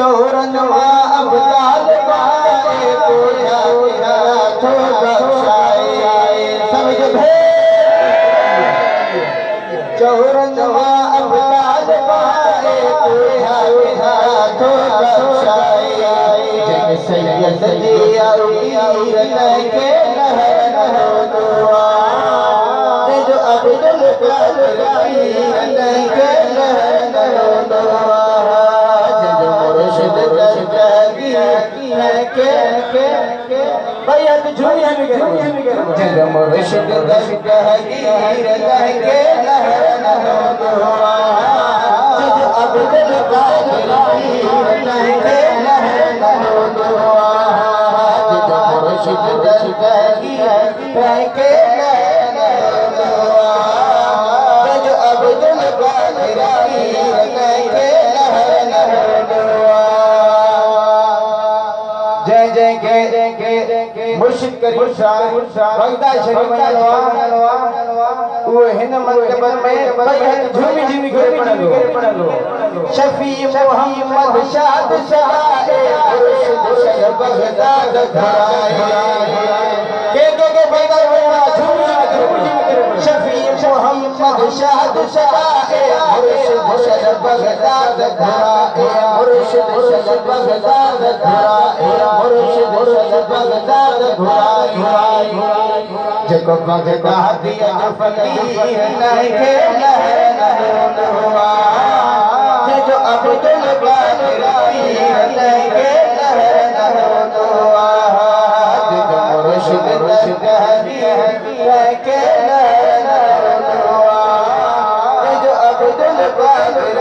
चौरनवा अब्दाल पाए पूजा हाथों बख्शाए समझ भे चौरनवा अब्दाल पाए पूजा हाथों बख्शाए जग सैयद दिया के लहर दुआ जो अब्दुल कादिर के लहर दुआ मुर्शिद दस्तगीर के भैया तो झूमिया में जग मुर्शिद दस्तगीर के लहर दुआ जो अब्दुल कादिर के लहर दुआ जो मुर्शिद दस्तगीर के लहर दुआ जो अब्दुल कादिर के जय जय के मुर्शिद करीम शाह वक्ता शरीफ मनवा वो हिन मकबर में भैया झूमी झूमी करे पढ़लो शफी मोहम्मद शाद सहाए मुर्शिद शह बगदाद घराए के भैया झूमी झूमी करे शफी मोहम्मद शाद सहाए मुर्शिद शह बगदाद घराए मुर्शिद शह बगदाद घराए मुर्शिद शह बगदाद घराए जको बगदाद दिया जो फकीर नहीं के लहर दुआ जो अब्दुल कादिर नहीं के लहर दुआ जो मुर्शिद दस्तगीर के लहर दुआ जो अब्दुल कादिर